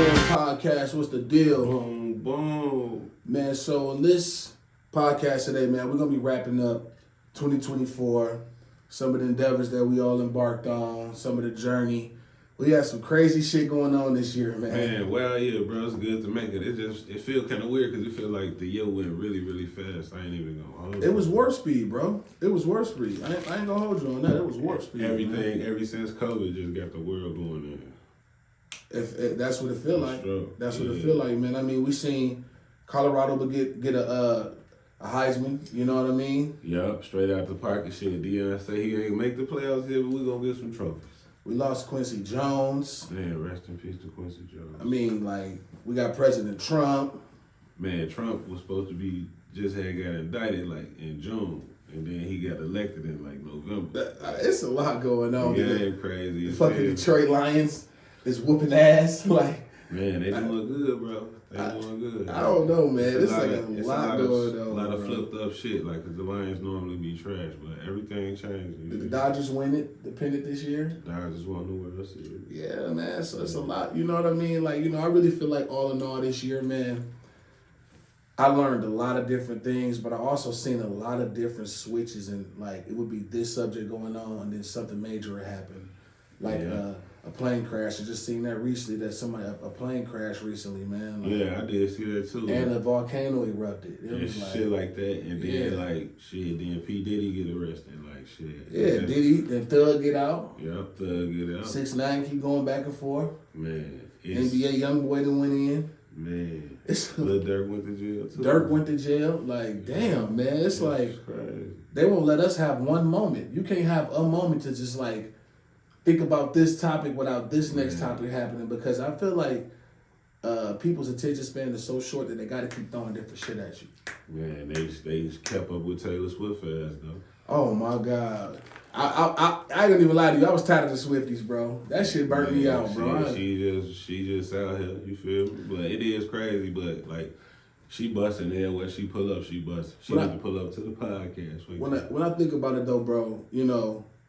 Boom Podcast. What's the deal? Boom, boom. Man, so on this podcast today, man, we're going to be wrapping up 2024, some of the endeavors that we all embarked on, some of the journey. We had some crazy shit going on this year, man. Man, well, yeah, bro, it's good to make it. It feel kind of weird because it feel like the year went really, really fast. I ain't even gonna hold you. It was warp speed, bro. It was warp speed. I ain't gonna hold you on that. It was warp speed. Everything, man. ever since COVID, just got the world going in. If that's what it feel like. Stroke. That's what it feel like, man. I mean, we seen Colorado get a Heisman. You know what I mean? Yup, straight out the pocket shit. Deion say he ain't make the playoffs here, but we gonna get some trophies. We lost Quincy Jones. Man, rest in peace to Quincy Jones. I mean, like, we got President Trump. Man, Trump was supposed to be just had got indicted like in June, and then he got elected in like November. It's a lot going on. Yeah, Man. crazy. The fucking Detroit Lions is whooping ass. Like, man, they doing good, bro. They doing good. I don't know, man. It's like a it's lot going on. A lot of bro. flipped up shit, like, cause the Lions normally be trash, but everything changed. Did the Dodgers win it, the pennant this year? Dodgers won the World Series. Yeah, man. So it's a lot. You know what I mean? Like, I really feel like all in all this year, man, I learned a lot of different things, but I also seen a lot of different switches, and like it would be this subject going on, and then something major would happen, like a plane crash. I just seen that recently. That a plane crashed recently, man. Like, Yeah, I did see that too. And a volcano erupted. It and was like, shit like that, and then like shit, then P Diddy get arrested, like shit. Yeah, Diddy, then Thug get out. Yep, Thug get out. 6ix9ine keep going back and forth. Man, NBA YoungBoy done went in. Man, It's Lil Durk went to jail too. Dirk went to jail. Like, damn, man. It's like crazy. they won't let us have one moment. You can't have a moment to just like think about this topic without this next topic happening, because I feel like people's attention span is so short that they got to keep throwing different shit at you. Man, they just kept up with Taylor Swift ass though. Oh my God. I ain't gonna even lie to you. I was tired of the Swifties, bro. That shit burnt me out, bro. She just out here, you feel me? But it is crazy, but like she busting there where she pull up, she bust. She need to pull up to the podcast. When I think about it though, bro,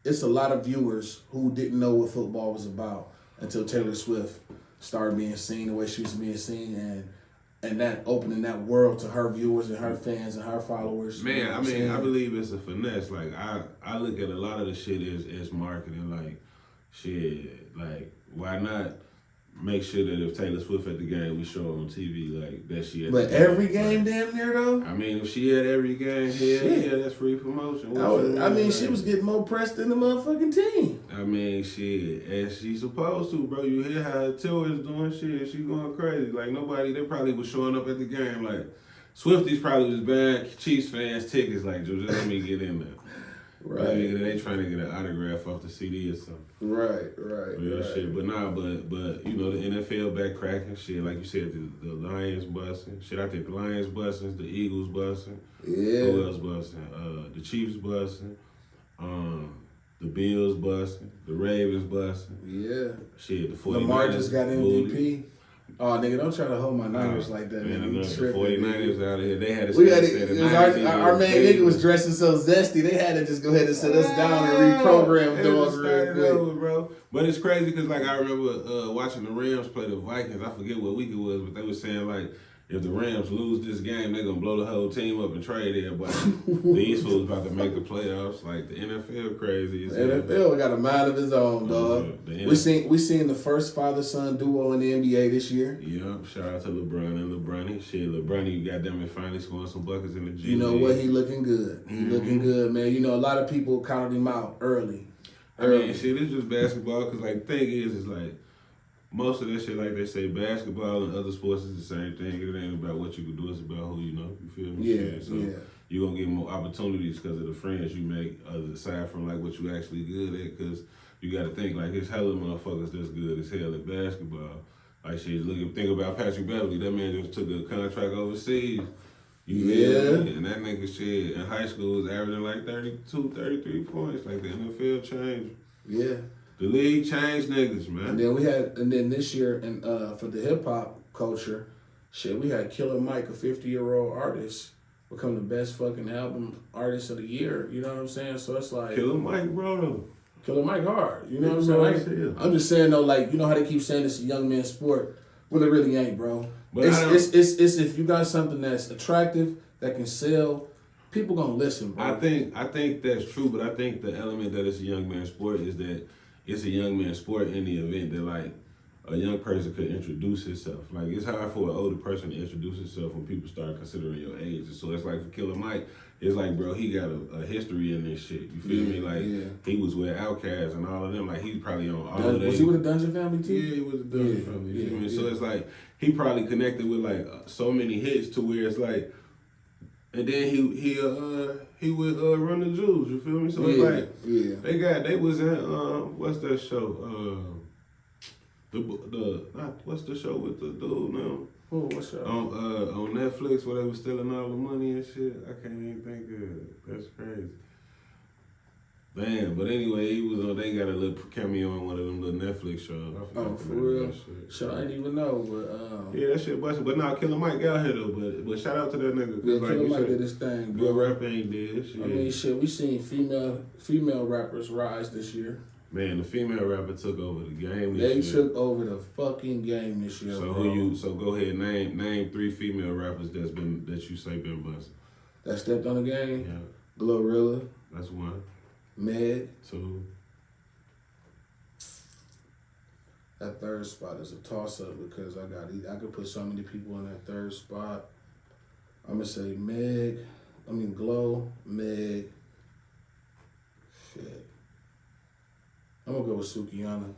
it's a lot of viewers who didn't know what football was about until Taylor Swift started being seen the way she was being seen, and that opening that world to her viewers and her fans and her followers. Man, I mean, I believe it's a finesse. Like I look at a lot of the shit as marketing. Like shit, like why not make sure that if Taylor Swift at the game, we show her on TV like that she at But the game. every game damn near though? I mean, if she at every game, yeah, that's free promotion. She was getting more press than the motherfucking team. I mean, shit, as she's supposed to, bro. You hear how Taylor is doing shit, she going crazy. Like they probably was showing up at the game. Like Swifties probably was buying Chiefs fans tickets. Like, just let me get in there. Right. They trying to get an autograph off the CD or something. Right. Shit. But the NFL back cracking shit. Like you said, the Lions busting. Shit, I think the Lions busting, the Eagles busting. Yeah. Who else busting? The Chiefs busting. The Bills busting. The Ravens busting. Yeah. Shit, the 49ers. Lamar just got MVP. Oh, nigga, don't try to hold my Niners like that, man. The 49ers out of here. They had our main nigga was dressing so zesty, they had to just go ahead and sit us down and reprogram dogs real quick. Over, bro. But it's crazy because, like, I remember watching the Rams play the Vikings. I forget what week it was, but they were saying, like, if the Rams lose this game, they're going to blow the whole team up and trade everybody. These fools about to make the playoffs. Like, the NFL crazy. The NFL got a mind of his own, dog. We seen the first father-son duo in the NBA this year. Yeah, shout out to LeBron and LeBronny. Shit, LeBronny, goddamn it, finally scoring some buckets in the G. You know what? He looking good. He looking good, man. A lot of people counted him out early. I mean, shit, it's just basketball because, like, the thing is like, most of that shit, like they say, basketball and other sports is the same thing. It ain't about what you can do. It's about who you know. You feel me? Yeah, you're going to get more opportunities because of the friends you make, aside from, like, what you actually good at. Because you got to think, like, it's hella motherfuckers that's good as hell at basketball. Like, shit, think about Patrick Beverly. That man just took a contract overseas. And that nigga, shit, in high school was averaging, like, 32, 33 points. Like, the NFL changed. Yeah. The league changed niggas, man. And then this year, and for the hip hop culture, shit, we had Killer Mike, a 50-year-old artist, become the best fucking album artist of the year. You know what I'm saying? So it's like Killer Mike, bro. Killer Mike hard. You know what I'm saying? I'm just saying though, like, you know how they keep saying it's a young man's sport. Well, it really ain't, bro. But It's if you got something that's attractive that can sell, people gonna listen, bro. I think that's true, but I think the element that it's a young man's sport is that it's a young man's sport in the event that like a young person could introduce himself. Like it's hard for an older person to introduce himself when people start considering your age. And so it's like for Killer Mike, it's like, bro, he got a history in this shit. You feel me? Like he was with Outkast and all of them. Like he's probably on all of them. Was he with the Dungeon Family too? Yeah, he was a Dungeon Family. You feel me? So it's like he probably connected with like so many hits to where it's like, and then he would run the jewels. You feel me? So it's like they was in what's that show? What's the show with the dude now? Oh, what's that? On Netflix where they was stealing all the money and shit. I can't even think of it. That's crazy. Damn, but anyway, they got a little cameo on one of them little Netflix shows. Oh, for real? Shit, I didn't even know, but yeah, that shit busted. But now Killer Mike out here though. But shout out to that nigga. Yeah, Killer Mike did his thing. Good rapper ain't dead. Shit. I mean, shit, we seen female rappers rise this year. Man, the female rapper took over the game this year. They took over the fucking game this year. So go ahead, name 3 female rappers that you say been busted. That stepped on the game? Yeah. Glorilla. That's 1. Meg. 2. That third spot is a toss up because I could put so many people in that third spot. I'm gonna say Glow, Meg. Shit. I'm gonna go with Sukihana.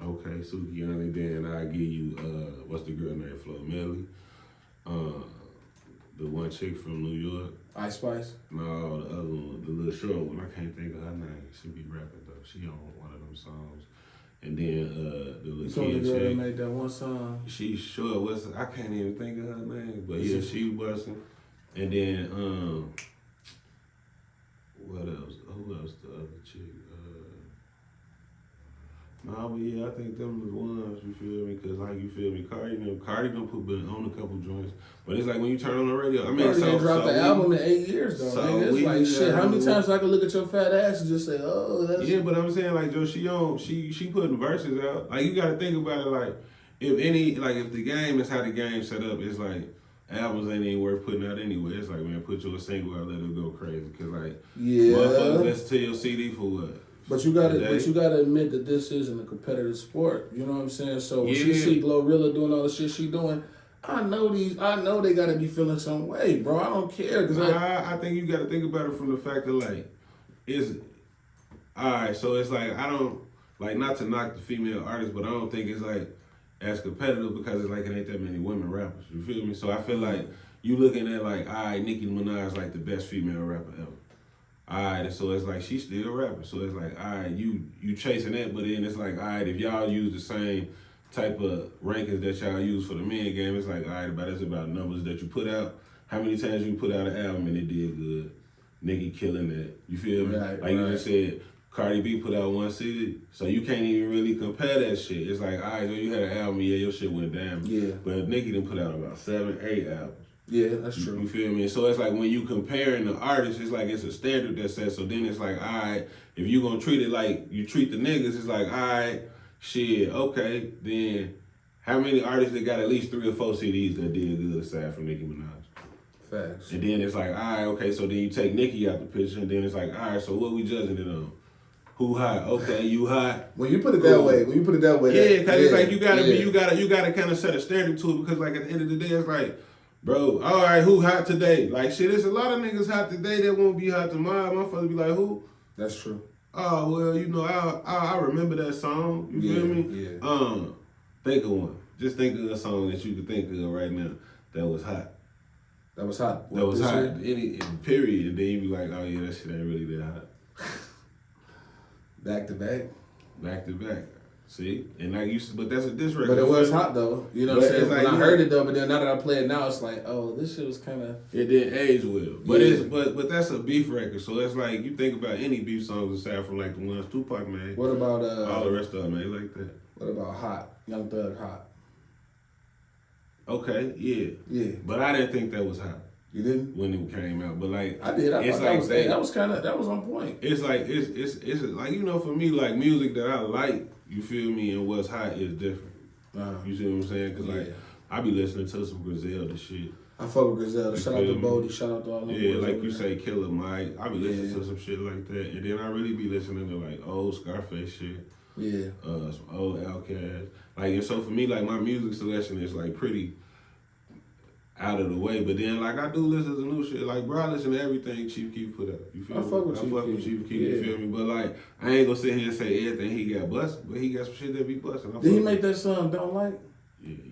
Okay, Sukihana. Then I give you what's the girl name? Flo Milli. The one chick from New York. Ice Spice. No, the other one, the little short one. I can't think of her name. She be rapping though. She on one of them songs. And then the little kid girl chick. that made that one song. She short. I can't even think of her name. But yeah, she busting. And then what else? Who else? The other chick. Nah, but yeah, I think them was ones, you feel me? Because, like, you feel me, Cardi done put on a couple joints. But it's like when you turn on the radio, I mean, Cardi didn't drop the album in 8 years, though. So it's like, shit, how many times I can look at your fat ass and just say, oh, that's... Yeah, but I'm saying, like, Joe, she putting verses out. Like, you got to think about it, like, if the game is how the game set up, it's like, albums ain't even worth putting out anyway. It's like, man, put your single out, let it go crazy. Because, like, motherfuckers listen to your CD for what? But you gotta admit that this isn't a competitive sport. You know what I'm saying? So when she see Glorilla doing all the shit she doing, I know they gotta be feeling some way, bro. I don't care. I think you gotta think about it from the fact that like, alright, so it's like, I don't, like, not to knock the female artists, but I don't think it's like as competitive because it's like it ain't that many women rappers. You feel me? So I feel like you looking at like, alright, Nicki Minaj like the best female rapper ever. Alright, so it's like she's still rapping. So it's like, alright, you chasing that, but then it's like, alright, if y'all use the same type of rankings that y'all use for the men game, it's like, alright, it's about numbers that you put out. How many times you put out an album and it did good? Nicki killing that. You feel me? Right. You just said, Cardi B put out 1 CD, so you can't even really compare that shit. It's like, alright, so you had an album, yeah, your shit went down. Yeah. But Nicki done put out about 7, 8 albums. Yeah, that's true. You feel me? So it's like when you comparing the artists, it's like it's a standard that says, so then it's like, all right, if you gonna treat it like you treat the niggas, it's like, all right, shit, okay, then how many artists that got at least 3 or 4 CDs that did good aside from Nicki Minaj? Facts. And then it's like, all right, okay, so then you take Nicki out the picture, and then it's like, all right, so what we judging it on? Who hot? Okay, you hot. When you put it that way, yeah, because it's like you gotta kind of set a standard to it because like at the end of the day, it's like, bro, all right, who hot today? Like, shit, there's a lot of niggas hot today that won't be hot tomorrow. Motherfuckers be like, who? That's true. Oh, well, you know, I remember that song. You feel me? Yeah. Think of one. Just think of a song that you could think of right now that was hot. That was hot. That was hot. Any period. And then you be like, oh, yeah, that shit ain't really that hot. Back to back. Back to back. See? And like you said, but that's a diss record. But it was hot though. You know what I'm saying? Like, when I heard it though, but then now that I play it now, it's like, oh, this shit was kinda it didn't age well. But but that's a beef record. So it's like you think about any beef songs aside from like the ones Tupac made. What about all the rest of them made like that? What about Hot? Young Thug Hot. Okay, yeah. Yeah. But I didn't think that was hot. You didn't? When it came out. But like I did. I thought like that was on point. It's like it's like, you know, for me, like music that I like, you feel me, and what's hot is different. You see what I'm saying? Cause like I be listening to some Griselda shit. I fuck with Griselda. Shout out to Bodie. Shout out to all them. Yeah, like you say, Killer Mike. I be listening to some shit like that, and then I really be listening to like old Scarface shit. Yeah. Some old Outkast. Like, and so for me, like my music selection is like pretty out of the way. But then like I do listen to new shit. Like bro, I listen to everything Chief Keef put out. You feel me? Fuck with I fuck with Chief Keef. You feel me? But like I ain't gonna sit here and say everything he got busted, but he got some shit that be busting. Did he make that song Don't Like? Yeah, he did.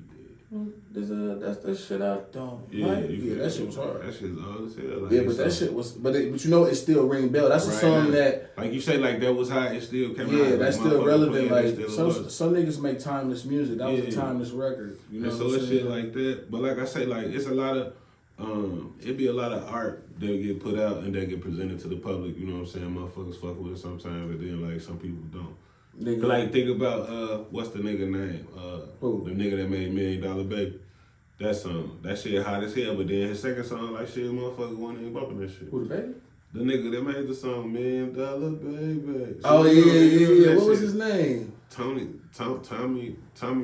That's that shit I don't like. Yeah, that shit was hard. That shit's old as hell. Like, yeah, but that shit was, but you know, it still ring bell. That's a song that, like you say, like that was hot. It still came out. Yeah, that's still relevant. Like some niggas make timeless music. That was a timeless record. You know, so it's shit like that. But like I say, like it's a lot of, it be a lot of art that get put out and that get presented to the public. You know what I'm saying? Motherfuckers fuck with it sometimes, but then like some people don't. Like think about what's the nigga name? Who? The nigga that made $1 Million Baby. That song, that shit hot as hell. But then his second song, like shit, motherfuckers wasn't even bumping that shit. Who, the Baby? The nigga that made the song $1 Million Baby. So oh yeah. What was his name? Tommy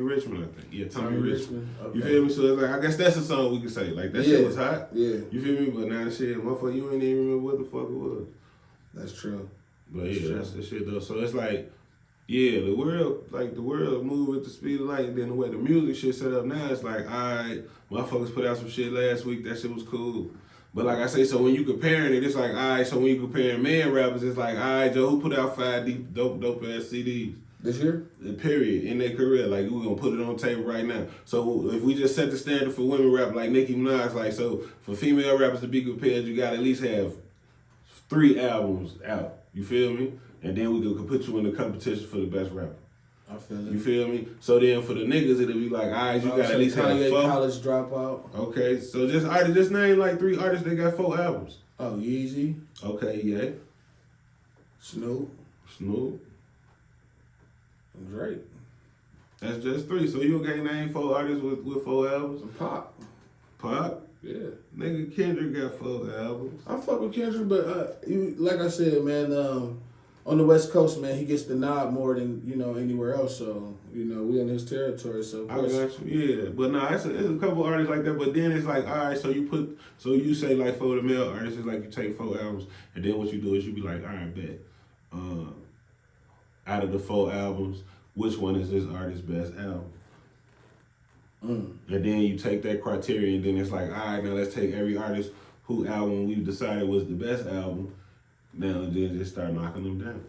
Richmond, I think. Yeah, Tommy Richmond. Okay. You feel me? So it's like I guess that's a song we could say. Like that shit was hot. Yeah. You feel me? But now the shit, motherfucker, you ain't even remember what the fuck it was. That's true. But that's the shit though. So it's like, yeah, the world move at the speed of light, and then the way the music shit set up now, it's like, alright, motherfuckers put out some shit last week, that shit was cool. But like I say, so when you comparing it, it's like, alright, so when you comparing man rappers, it's like, alright, Joe, who put out 5 dope ass CDs? This year? Period, in their career. Like, we're gonna put it on table right now. So if we just set the standard for women rap, like Nicki Minaj, like, so for female rappers to be compared, you gotta at least have 3 albums out. You feel me? And then we could put you in the competition for the best rapper. I feel it. You feel me? So then for the niggas, it'll be like, all right, you got at least have 4. College Dropout. Okay, so just name like 3 artists that got 4 albums. Oh, Yeezy. Okay, yeah. Snoop. And Drake. That's just 3. So you can't name 4 artists with 4 albums? And Pop. Yeah. Nigga, Kendrick got 4 albums. I fuck with Kendrick, but like I said, man, on the West Coast, man, he gets the nod more than, you know, anywhere else. So, you know, we in his territory. So of course. I got you, yeah. But no, it's a couple artists like that. But then it's like, all right, so you say like for the male artists, it's like you take 4 albums, and then what you do is you be like, all right, bet. Out of the 4 albums, which one is this artist's best album? And then you take that criteria, and then it's like, all right, now let's take every artist whose album we've decided was the best album. Now and then just start knocking them down.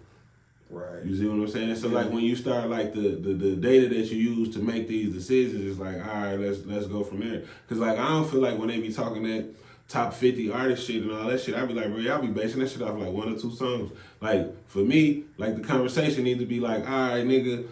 Right. You see what I'm saying? So like when you start like the data that you use to make these decisions, it's like, all right, let's go from there. Cause like I don't feel like when they be talking that top 50 artist shit and all that shit, I be like, bro, y'all be basing that shit off like 1 or 2 songs. Like for me, like the conversation needs to be like, all right, nigga,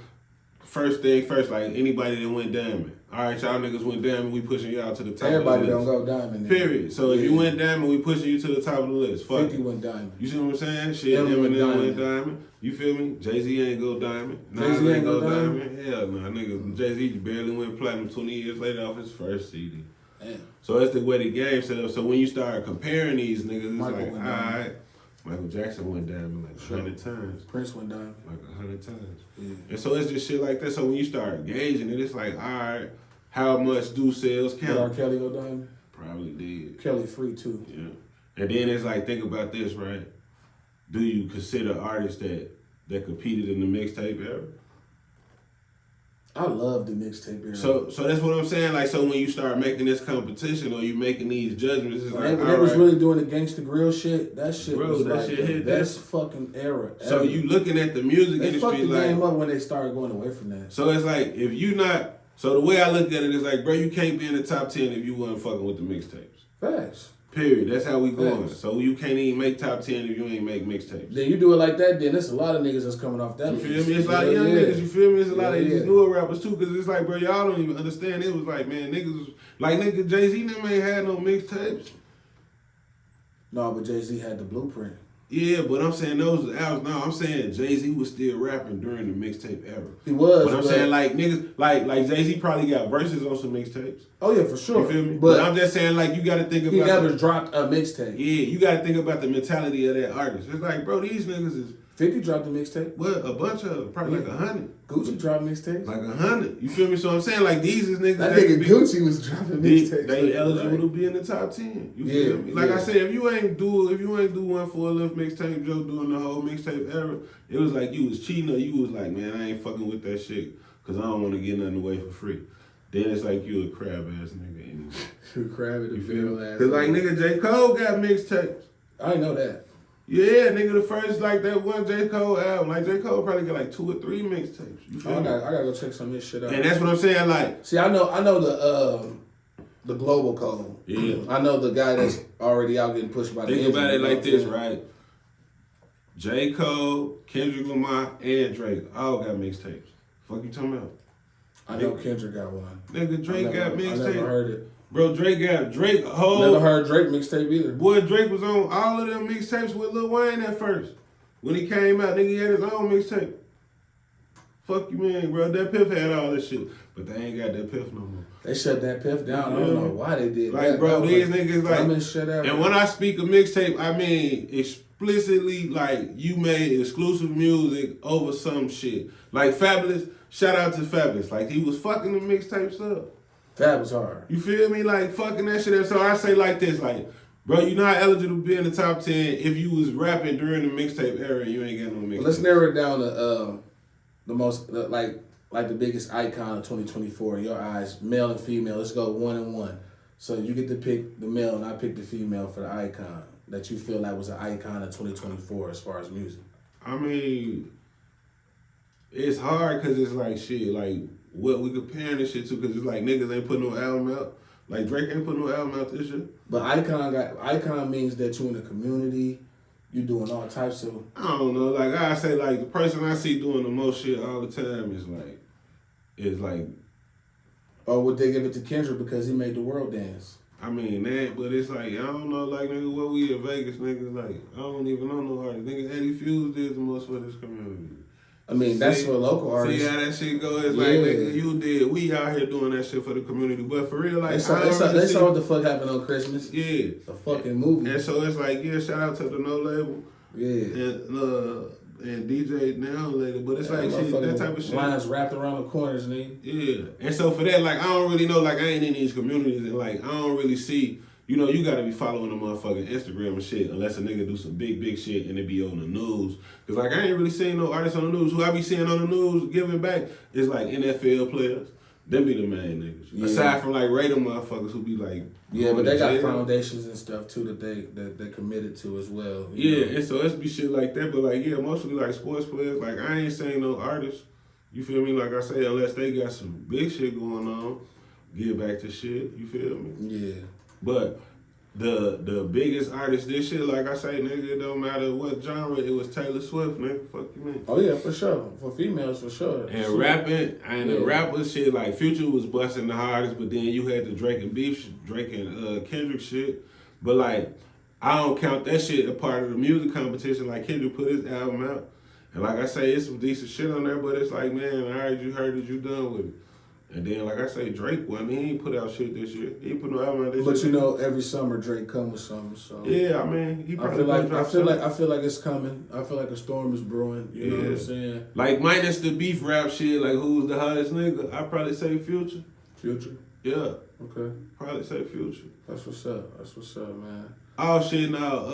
first thing first, like anybody that went diamond. All right, y'all niggas went diamond, we pushing y'all to the top Everybody of the list. don't go diamond. Period. So if you went diamond, we pushing you to the top of the list. Fuck 50 went diamond. You see what I'm saying? Shit, Eminem went diamond. You feel me? Jay-Z ain't go diamond. Jay-Z ain't go diamond? Hell no, nigga. Jay-Z barely went platinum 20 years later off his first CD. Damn. So that's the way the game set up. So when you start comparing these niggas, it's Michael like, went all diamond. right. Michael Jackson went diamond like 100 times. Prince went diamond. Like 100 times. Yeah. And so it's just shit like that. So when you start gauging it, it's like, all right, how much do sales count? Did R. Kelly go diamond? Probably did. Kelly free too. Yeah. And then it's like, think about this, right? Do you consider artists that competed in the mixtape era? I love the mixtape era. So that's what I'm saying. Like, so when you start making this competition or you making these judgments, it's like, they was really doing the Gangsta Grill shit. That shit was that like shit hit the best fucking era. So you looking at the music they industry fucked the like game up when they started going away from that. So it's like if you not. So the way I look at it is like, bro, you can't be in the top 10 if you wasn't fucking with the mixtapes. Facts. Period. That's how we going. Facts. So you can't even make top 10 if you ain't make mixtapes. Then you do it like that, then there's a lot of niggas that's coming off that. You feel me? It's a lot of young niggas, you feel me? It's a lot of these newer rappers too, because it's like, bro, y'all don't even understand. It was like, man, niggas was, like nigga, Jay-Z them ain't had no mixtapes. No, but Jay-Z had the blueprint. Yeah, but I'm saying those albums. No, I'm saying Jay-Z was still rapping during the mixtape era. He was. But I'm saying like niggas, like Jay-Z probably got verses on some mixtapes. Oh yeah, for sure. You feel me? But I'm just saying like you got to think about. He never dropped a mixtape. Yeah, you got to think about the mentality of that artist. It's like, bro, these niggas is 50 dropped a mixtape. What, a bunch of, probably like 100. Gucci dropped mixtapes. Like 100. You feel me? So I'm saying, like, these is niggas That nigga Gucci was dropping mixtapes. They eligible to be in the top 10. You feel me? Like I said, if you ain't do one for a left mixtape, Joe doing the whole mixtape era, it was like you was cheating or you was like, man, I ain't fucking with that shit because I don't want to get nothing away for free. Then it's like you a crab ass nigga anyway. You crab it, You feel me? ass. Cause like nigga J. Cole got mixtapes. I didn't know that. Yeah, nigga, the first like that one J. Cole album, like J. Cole probably got like 2 or 3 mixtapes. You feel me? I gotta go check some of this shit out. And that's what I'm saying, like. See, I know the global code. Yeah. I know the guy that's already out getting pushed by the Think about it like this, right? J. Cole, Kendrick Lamar, and Drake all got mixtapes. Fuck you talking about? I know Kendrick got one. Nigga, Drake got mixtape. I never heard it. Bro, Drake whole. Never heard Drake mixtape either. Boy, Drake was on all of them mixtapes with Lil Wayne at first. When he came out, nigga, he had his own mixtape. Fuck you, man, bro. That Piff had all this shit. But they ain't got that Piff no more. They shut that Piff down. I don't know why they did like, that. Bro, these niggas like. Shut out, and when I speak of mixtape, I mean explicitly like you made exclusive music over some shit. Like Fabulous, shout out to Fabulous. Like he was fucking the mixtapes up. That was hard. You feel me? Like fucking that shit up. So I say like this, like, bro, you not eligible to be in the top 10 if you was rapping during the mixtape era and you ain't got no mixtape. Let's narrow it down to the most like the biggest icon of 2024 in your eyes, male and female. Let's go 1 and 1. So you get to pick the male and I pick the female for the icon that you feel like was an icon of 2024 as far as music. I mean, it's hard because it's like shit, like what we comparing this shit to, because it's like niggas ain't putting no album out. Like Drake ain't putting no album out this year. But icon means that you in the community, you doing all types of. I don't know. Like I say, like the person I see doing the most shit all the time is like. Or would they give it to Kendrick because he made the world dance? I mean that, but it's like I don't know. Like nigga, what we in Vegas, nigga? Like I don't even know no artist. Nigga, Eddie Fuse did the most for this community. I mean, that's for local artists. See how that shit go? It's like, nigga, you did. We out here doing that shit for the community. But for real, like, they saw what the fuck happened on Christmas. Yeah. The fucking movie. And so it's like, yeah, shout out to the No Label. Yeah. And DJ Now Later. But it's like, shit, that type of shit. Lines wrapped around the corners, nigga. Yeah. And so for that, like, I don't really know, like, I ain't in these communities. And, like, I don't really see, you know, you gotta be following the motherfucking Instagram and shit unless a nigga do some big shit and it be on the news. Cause like I ain't really seeing no artists on the news. Who I be seeing on the news giving back is like NFL players. Them be the main niggas. Yeah. Aside from like Raider motherfuckers who be like. Yeah, but they got foundations and stuff too that they committed to as well. Yeah, know? And so it's be shit like that. But like yeah, mostly like sports players. Like I ain't saying no artists. You feel me? Like I say, unless they got some big shit going on, give back to shit. You feel me? Yeah. But the biggest artist this shit, like I say, nigga, it don't matter what genre, it was Taylor Swift, nigga. Fuck you, man. Oh yeah, for sure. For females, for sure. And rapping, and the rapper shit, like Future was busting the hardest, but then you had the Drake and Kendrick shit. But like, I don't count that shit a part of the music competition. Like Kendrick put his album out, and like I say, it's some decent shit on there, but it's like, man, all right, you heard it, you done with it. And then, like I say, Drake, well, I mean, he ain't put out shit this year. He ain't put no album out this year. But you know, every summer Drake come with something. So yeah, I mean, he probably I feel like it's coming. I feel like a storm is brewing. You know what I'm saying? Like minus the beef rap shit, like who's the hottest nigga? I probably say Future. Future. Yeah. Okay. Probably say Future. That's what's up, man. Oh shit, now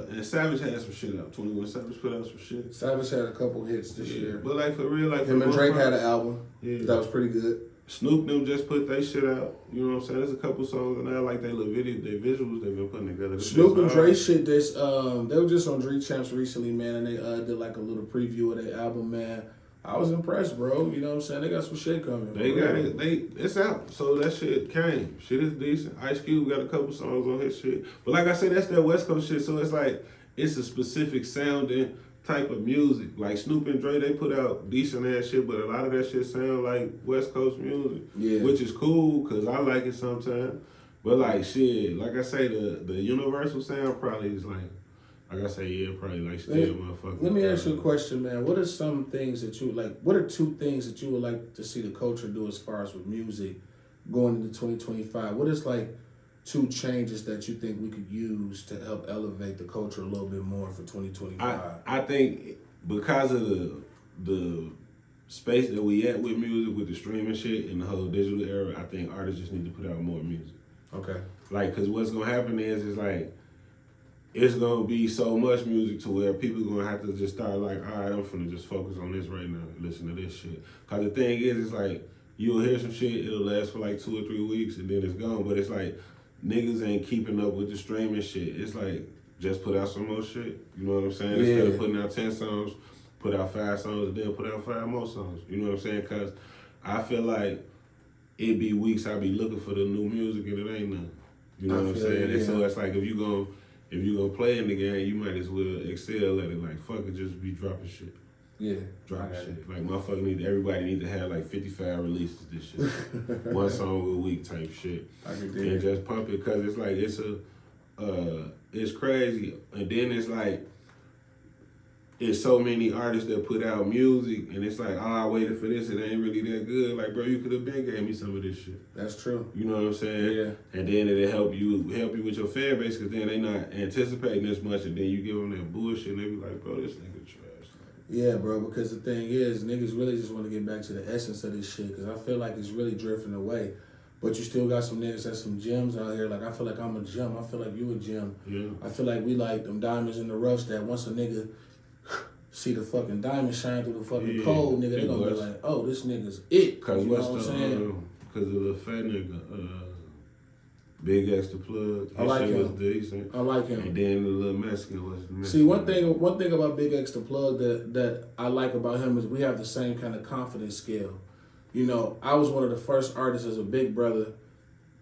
and Savage had some shit out. 21 Savage put out some shit. Savage had a couple hits this year. But like for real, like him and Drake had an album. Yeah. That was pretty good. Snoop them just put their shit out. You know what I'm saying? There's a couple songs on there like they little video, their visuals they've been putting together. Snoop and Dre shit. They were just on Drink Champs recently, man, and they did like a little preview of their album, man. I was impressed, bro. You know what I'm saying? They got some shit coming. They got it. It's out. So that shit came. Shit is decent. Ice Cube got a couple songs on his shit. But like I said, that's that West Coast shit. So it's like it's a specific sounding type of music. Like Snoop and Dre, they put out decent ass shit, but a lot of that shit sound like West Coast music. Yeah. Which is cool because I like it sometimes. But like shit, like I say, the universal sound probably is like I say, yeah, probably like still motherfucker. Let me ask you a question, man. What are some things that you like? What are 2 things that you would like to see the culture do as far as with music going into 2025? What is like 2 changes that you think we could use to help elevate the culture a little bit more for 2025? I think because of the space that we at with music, with the streaming shit and the whole digital era, I think artists just need to put out more music. Okay. Like, cause what's gonna happen is like, it's gonna be so much music to where people gonna have to just start like, all right, I'm finna just focus on this right now, listen to this shit. Cause the thing is, it's like, you'll hear some shit, it'll last for like 2 or 3 weeks and then it's gone. But it's like, niggas ain't keeping up with the streaming shit. It's like, just put out some more shit. You know what I'm saying? Yeah. Instead of putting out 10 songs, put out 5 songs and then put out 5 more songs. You know what I'm saying? Cause I feel like it be weeks I be looking for the new music and it ain't none. You know what I'm saying? And so it's like, if you gonna play in the game, you might as well excel at it. Like, fuck it, just be dropping shit. Yeah. Drop shit. Like, everybody need to have like 55 releases this shit. 1 song a week type shit. I can do And it. just pump it, cause it's like, it's crazy. And then it's like, it's so many artists that put out music, and it's like, oh, I waited for this, it ain't really that good. Like, bro, you could have been gave me some of this shit. That's true. You know what I'm saying? Yeah. And then it'll help you with your fan base, because then they not anticipating this much, and then you give them that bullshit, and they be like, bro, this nigga trash. Yeah, bro, because the thing is, niggas really just want to get back to the essence of this shit, because I feel like it's really drifting away. But you still got some niggas that's some gems out here. Like, I feel like I'm a gem. I feel like you a gem. Yeah. I feel like we like them diamonds in the roughs that once a nigga see the fucking diamond shine through the fucking coal, nigga, they gonna be like, oh, this nigga's it. Cause you know what's what I'm saying? Cause of the fat nigga, Big X the Plug. I like shit him. Was decent. I like him. And then the little Mexican was the Mexican. See, one thing about Big X the Plug that I like about him is we have the same kind of confidence scale. You know, I was one of the first artists as a big brother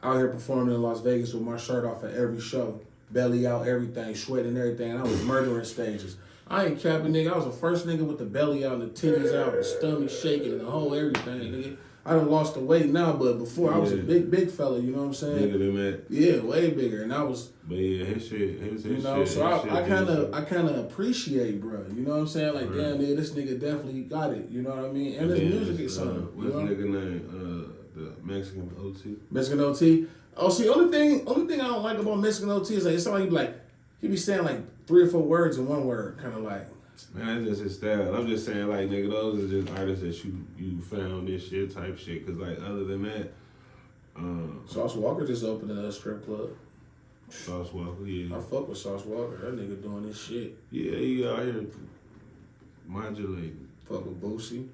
out here performing in Las Vegas with my shirt off at every show, belly out, everything, sweating and everything. And I was murdering stages. I ain't capping, nigga. I was the first nigga with the belly out and the titties out and the stomach shaking and the whole everything, nigga. I done lost the weight now, but before I was a big fella, you know what I'm saying? Bigger than that. Yeah, way bigger. And I was, but yeah, his shit, you know, shit, so I kind of appreciate, bro. You know what I'm saying? Like, damn, nigga, this nigga definitely got it. You know what I mean? And his music is something. What's the nigga name? The Mexican OT. Mexican OT. Oh, see, only thing I don't like about Mexican OT is like it's somebody he be saying like 3 or 4 words in one word, kind of like. Man, that's just his style. I'm just saying, like, nigga, those are just artists that you found this shit type shit. Cause like, other than that, Sauce Walker just opened a strip club. Sauce Walker, yeah. I fuck with Sauce Walker. That nigga doing this shit. Yeah, he out here modulating. Fuck with Boosie.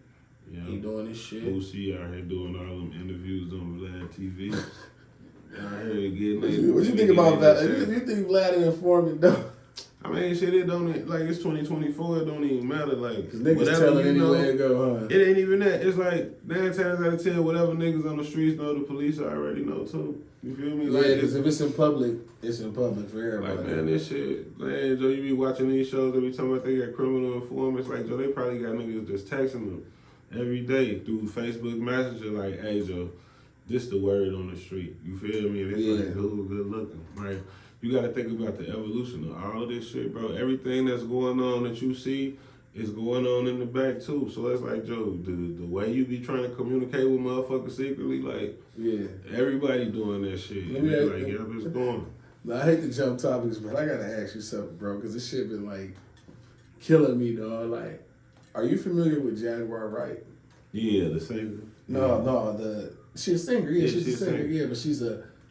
Yeah. He doing this shit. Boosie out here doing all them interviews on Vlad TV. Out here getting What you think about that? You think Vlad is informant though? I mean, shit, it don't, like, it's 2024, it don't even matter, like, Cause niggas telling anywhere to go, huh? It ain't even that. It's like 9 times out of 10, whatever niggas on the streets know, the police already know too. You feel me? Like, Yeah, because if it's in public for everybody. Like, man, this shit, man, Joe, you be watching these shows, they be talking about they got criminal informants. Like, Joe, they probably got niggas just texting them every day through Facebook Messenger, like, hey, Joe, this the word on the street. You feel me? And it's like, good looking, right? You got to think about the evolution of all of this shit, bro. Everything that's going on that you see is going on in the back, too. So it's like, Joe, the way you be trying to communicate with motherfuckers secretly, like, everybody doing that shit. And they like, yep, it's going. Now, I hate to jump topics, but I got to ask you something, bro, because this shit been, like, killing me, dog. Like, are you familiar with Jaguar Wright? Yeah, the singer. No, she's a singer. Yeah, she's a singer. Yeah, but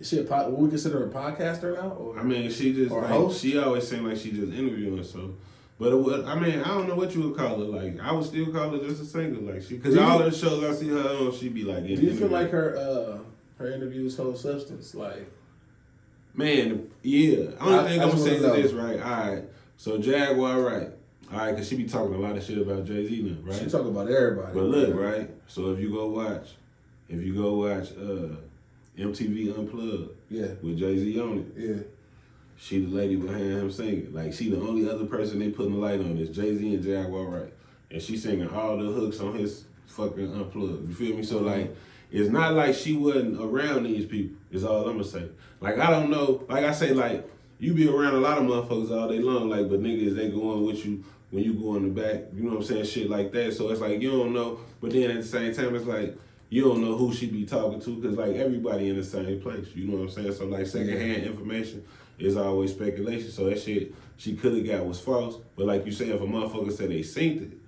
is she what we consider her a podcaster now? Or, I mean, she just or like host? she always seemed like she just interviewing. So, but I mean, I don't know what you would call her. Like, I would still call her just a singer. Like, because all the shows I see her on, she be like. Do you feel like her interviews hold substance? Like, man, yeah. Only thing I'm gonna say is this, right? All right. So Jaguar, right? All right, because she be talking a lot of shit about Jay-Z now, right? She talk about everybody. But look, right? So if you go watch MTV Unplugged, with Jay-Z on it, she the lady behind him singing. Like, she the only other person they putting the light on is Jay-Z and Jaguar Wright, and she singing all the hooks on his fucking Unplugged. You feel me? So like, it's not like she wasn't around these people. Is all I'm gonna say. Like, I don't know. Like I say, like, you be around a lot of motherfuckers all day long. Like, but niggas, they going with you when you go in the back. You know what I'm saying? Shit like that. So it's like, you don't know. But then at the same time, it's like, you don't know who she be talking to because like everybody in the same place. You know what I'm saying? So like secondhand information is always speculation. So that shit she could have got was false. But like you say, if a motherfucker said they seen it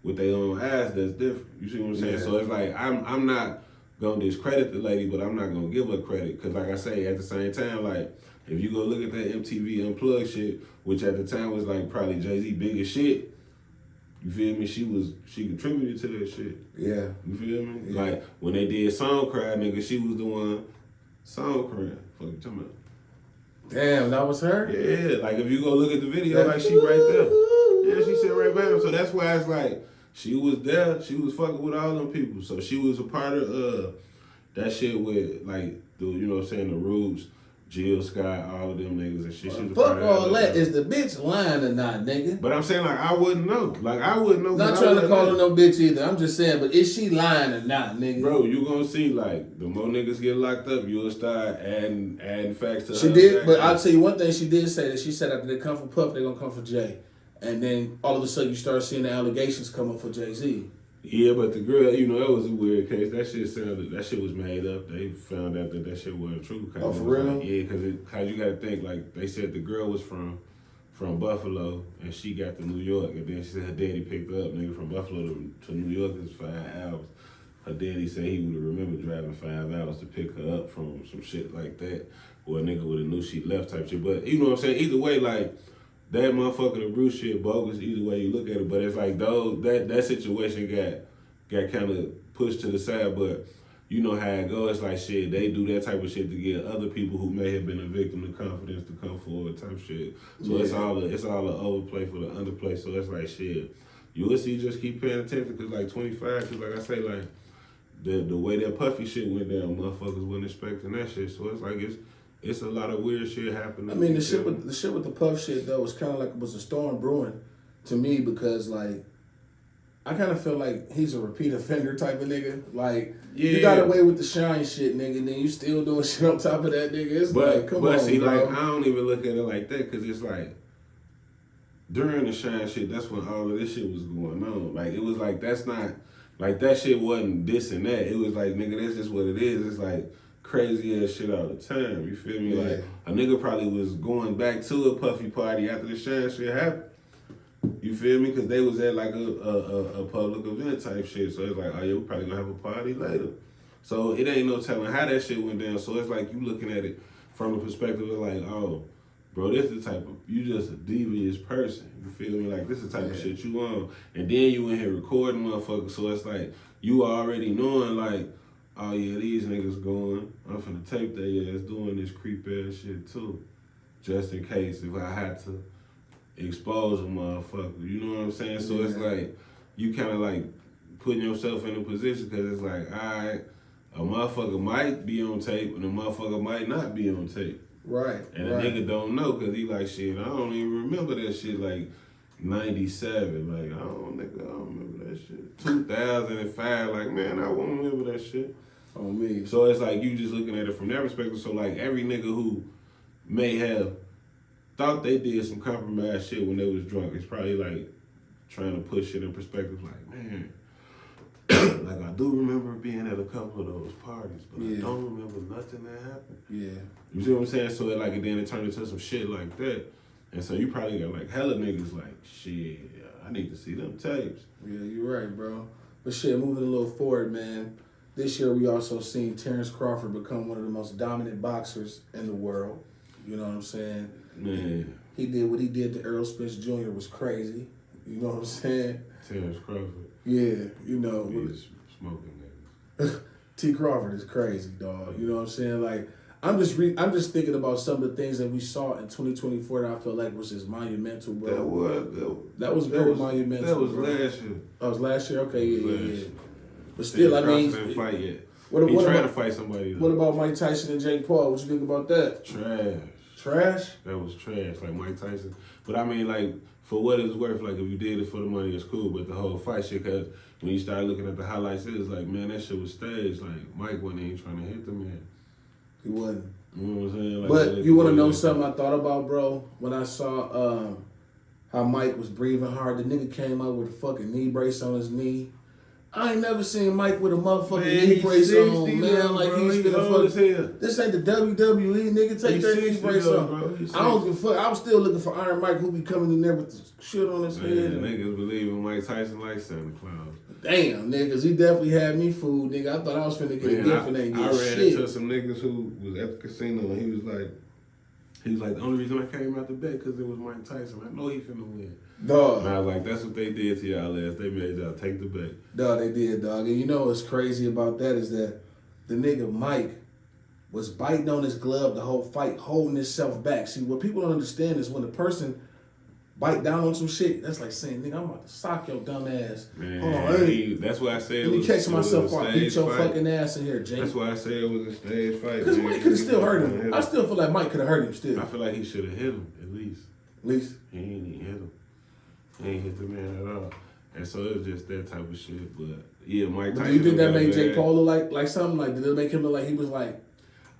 with their own eyes, that's different. You see what I'm saying? Yeah. So it's like I'm not gonna discredit the lady, but I'm not gonna give her credit because like I say, at the same time, like if you go look at that MTV Unplugged shit, which at the time was like probably Jay-Z biggest shit. You feel me? She contributed to that shit. Yeah. You feel me? Yeah. Like when they did Song Cry, nigga, she was the one song crying. Fuck you talking about? Damn, that was her? Yeah, like if you go look at the video, like she right there. Yeah, she sit right behind him. So that's why it's like she was there. She was fucking with all them people. So she was a part of that shit with like the you know what I'm saying the Rubes, Jill Scott, all of them niggas and shit. She was a Fuck part of all that. Is the bitch lying or not, nigga? But I'm saying like I wouldn't know. Like I wouldn't know. Not trying to call her no bitch either. I'm just saying, but is she lying or not, nigga? Bro, you gonna see like the more niggas get locked up, you'll start adding facts to. She did, but I'll tell you one thing. She did say that she said after they come for Puff, they gonna come for Jay, and then all of a sudden you start seeing the allegations coming for Jay-Z. Yeah, but the girl, you know, that was a weird case. That shit was made up. They found out that shit wasn't true. Oh, for real? Like, yeah, cause you gotta think like they said the girl was from Buffalo and she got to New York, and then she said her daddy picked her up, nigga, from Buffalo to New York is 5 hours. Her daddy said he would have remembered driving 5 hours to pick her up from some shit like that, or a nigga would have knew she left type shit. But you know what I'm saying? Either way, like that motherfucker the Bruce shit bogus. Either way you look at it, but it's like those that situation got kind of pushed to the side, but. You know how it goes. It's like shit. They do that type of shit to get other people who may have been a victim of confidence to come forward, type shit. So it's all an overplay for the underplay. So it's like shit. You will see. Just keep paying attention, cause like 25. Cause like I say, like the way that Puffy shit went down, motherfuckers wasn't expecting that shit. So it's like it's a lot of weird shit happening. I mean, the shit with the Puff shit though was kind of like it was a storm brewing to me because like. I kind of feel like he's a repeat offender type of nigga. Like, you got away with the shine shit, nigga, and then you still doing shit on top of that, nigga. It's like, come on, see, bro. like, I don't even look at it like that because it's like, during the shine shit, that's when all of this shit was going on. Like, it was like, that's not, like, that shit wasn't this and that. It was like, nigga, that's just what it is. It's like crazy ass shit all the time. You feel me? Yeah. Like, a nigga probably was going back to a Puffy party after the shine shit happened. You feel me? Because they was at like a public event type shit. So it's like, oh yeah, we probably gonna have a party later. So it ain't no telling how that shit went down. So it's like you looking at it from the perspective of like, oh, bro, this is the type of, you just a devious person. You feel me? Like this is the type of shit you on. And then you in here recording motherfuckers. So it's like, you already knowing like, oh yeah, these niggas going, I'm finna tape their ass doing this creep ass shit too. Just in case if I had to expose a motherfucker, you know what I'm saying? So it's like, you kind of like putting yourself in a position because it's like, all right, a motherfucker might be on tape and a motherfucker might not be on tape. Right. And a nigga don't know because he like, shit, I don't even remember that shit like 97. Like, I don't remember that shit. 2005, like, man, I won't remember that shit. On me. So it's like, you just looking at it from that perspective. So like, every nigga who may have thought they did some compromised shit when they was drunk. It's probably like trying to put shit in perspective. Like, man, like I do remember being at a couple of those parties, but I don't remember nothing that happened. Yeah. You see what I'm saying? So it like, and then it turned into some shit like that. And so you probably got like hella niggas like, shit, I need to see them tapes. Yeah, you're right, bro. But shit, moving a little forward, man. This year we also seen Terrence Crawford become one of the most dominant boxers in the world. You know what I'm saying? Man. He did what he did to Errol Spence Jr. was crazy. You know what I'm saying? Terrence Crawford. Yeah, you know. He's smoking niggas. T. Crawford is crazy, dog. You know what I'm saying? Like, I'm just thinking about some of the things that we saw in 2024 that I felt like was just monumental, bro. That was very monumental. That was bro. last year. That was last year? Okay, yeah. But Still, still, I mean, didn't fight yet. What He trying about, to fight somebody though. What about Mike Tyson and Jake Paul? What you think about that? Trash? That was trash, like Mike Tyson. But I mean, like, for what it's worth, like, if you did it for the money, it's cool. But the whole fight shit, because when you start looking at the highlights, it was like, man, that shit was staged. Like, Mike wasn't even trying to hit the man. He wasn't. You know what I'm saying? Like, But you want to know something I thought about, bro? When I saw how Mike was breathing hard, the nigga came out with a fucking knee brace on his knee. I ain't never seen Mike with a motherfucking Man, knee he's brace 60 on, now, man. Like bro. he's He old as hell. This ain't the WWE, nigga. Take He's that knee 60 brace though, off. bro. He's I don't give a fuck. I was still looking for Iron Mike who be coming in there with the shit on his Man, head. niggas believe in Mike Tyson like Santa Claus. Damn, niggas, he definitely had me fooled, nigga. I thought I was finna get a gift and ain't I get ran shit. into some niggas who was at the casino and he was like, the only reason I came out the bet because it was Mike Tyson. I know he finna win. Dog. And I was like, that's what they did to y'all ass. They made y'all take the bet. Dog, they did, dog. And you know what's crazy about that is that the nigga Mike was biting on his glove the whole fight, holding himself back. See, what people don't understand is when a person bite down on some shit, that's like saying, nigga, I'm about to sock your dumb ass. Man, that's why I said Let me catch myself before I beat your fight. fucking ass in here, Jake. That's why I said it was a stage fight. Because Mike could have still hurt him. I still feel like Mike could have hurt him still. I feel like he should have hit him at least. At least. He ain't even hit him. He ain't hit the man at all. And so it was just that type of shit. But yeah, Mike But Tyson. do you think that made was Jake bad. Paul look like something? Like, did it make him look like he was like,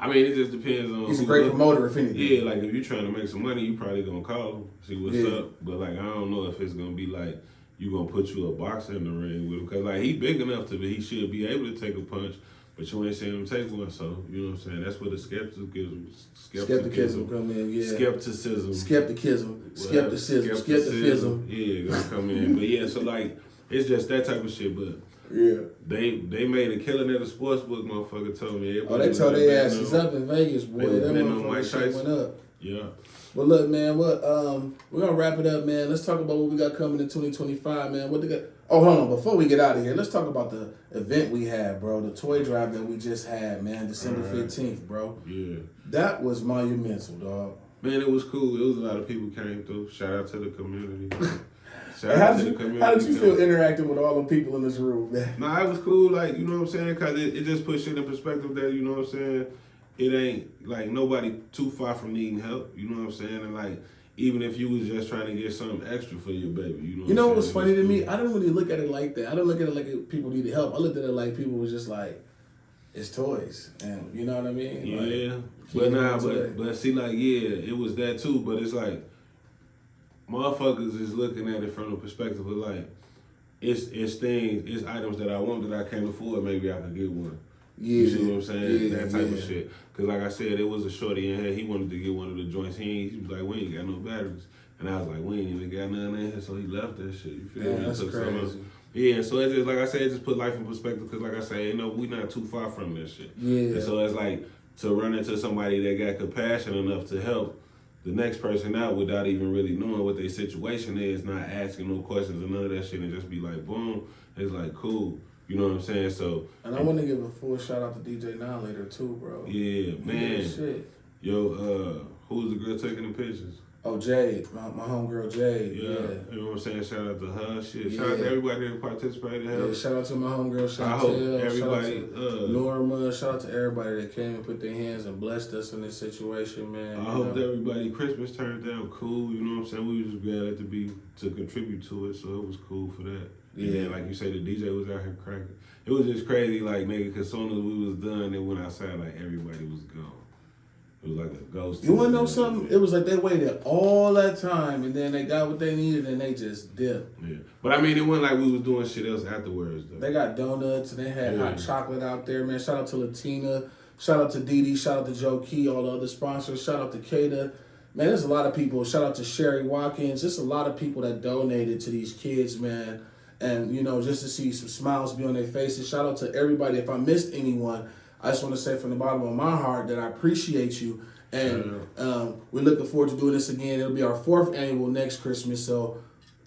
I mean, it just depends on. he's a who great look- promoter, if anything? Yeah, like if you're trying to make some money, you probably gonna call him, see what's Yeah. up. But like I don't know if it's gonna be like you gonna put you a boxer in the ring with him, cause like he big enough to be, he should be able to take a punch, but you ain't seen him take one. So you know what I'm saying? That's where the skepticism come in, yeah. Skepticism. Skepticism. Yeah, gonna come in. But yeah, so like it's just that type of shit. But Yeah. they made a killing at the sports book. Motherfucker told me. Oh, they told their asses up in Vegas, boy. They was That betting on Mike motherfucker shit Tyson. went up. Yeah. Well, look, man. We're gonna wrap it up, man. Let's talk about what we got coming in 2025, man. What they got? Oh, hold on. Before we get out of here, let's talk about the event we had, bro. The toy drive that we just had, man. December 15th, bro. Yeah. That was monumental, dog. Man, it was cool. It was a lot of people came through. Shout out to the community. How did you feel interacting with all the people in this room, man? Nah, it was cool. Like, you know what I'm saying? Because it just puts shit in perspective that, you know what I'm saying? It ain't, like, nobody too far from needing help. You know what I'm saying? And, like, even if you was just trying to get something extra for your baby, you know what You know I'm what was saying? funny to It's me? cool. I didn't really look at it like that. I didn't look at it like people needed help. I looked at it like people was just like, it's toys. And you know what I mean? Yeah. Like, But nah, today. but see, like, yeah, it was that too. But it's like, motherfuckers is looking at it from the perspective of like, it's things, it's items that I want that I can't afford. Maybe I could get one. Yeah. You see what I'm saying? Yeah, that type of yeah. shit. Cause like I said, it was a shorty in here. He wanted to get one of the joints. He was like, we ain't got no batteries. And I was like, we ain't even got nothing in here. So he left that shit. You feel Man, me? that's Took some of- crazy. Yeah, so it's just like I said, it just put life in perspective. Cause like I said, you know, we not too far from this shit. Yeah. And so it's like to run into somebody that got compassion enough to help the next person out without even really knowing what their situation is, not asking no questions or none of that shit, and just be like, boom, it's like cool. You know what I'm saying? So, And I want to give a full shout out to DJ Now later too, bro. yeah, man. Shit. Yo, who was the girl taking the pictures? Oh, Jade, my homegirl Jade. Yeah. You know what I'm saying? Shout out to her. Shit. Shout Yeah. out to everybody that participated. Yeah, shout out to my homegirl I hope Chantel. everybody, Shout out to Norma. Shout out to everybody that came and put their hands and blessed us in this situation, man. I You hope know? everybody Christmas turned out cool. You know what I'm saying? We was just glad to contribute to it, so it was cool for that. Yeah. And then, like you say, the DJ was out here cracking. It was just crazy, like nigga. Cause soon as we was done, they went outside, like everybody was gone. It was like a ghost. You wanna know something? It was like they waited all that time and then they got what they needed and they just dipped. Yeah, but I mean, it wasn't like we was doing shit else afterwards though. They got donuts and they had Yeah. hot chocolate out there, man. Shout out to Latina. Shout out to Dee Dee. Shout out to Joe Key, all the other sponsors. Shout out to Kada. Man, there's a lot of people. Shout out to Sherry Watkins. Just a lot of people that donated to these kids, man. And, you know, just to see some smiles be on their faces. Shout out to everybody. If I missed anyone, I just want to say from the bottom of my heart that I appreciate you. And we're looking forward to doing this again. It'll be our 4th annual next Christmas. So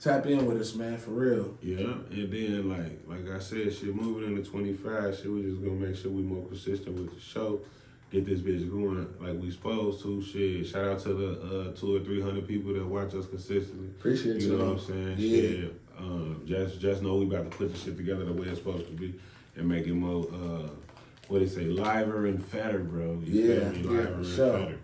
tap in with us, man, for real. Yeah, and then like I said, shit, moving into 25, shit, we just gonna make sure we more consistent with the show, get this bitch going like we supposed to. Shit, shout out to the 200 or 300 people that watch us consistently. Appreciate you. You know what I'm saying? Yeah. Shit, just know we about to put the shit together the way it's supposed to be and make it more what they say, liver and fatter, bro. You Yeah, feel me? yeah, Liver for and sure. fatter.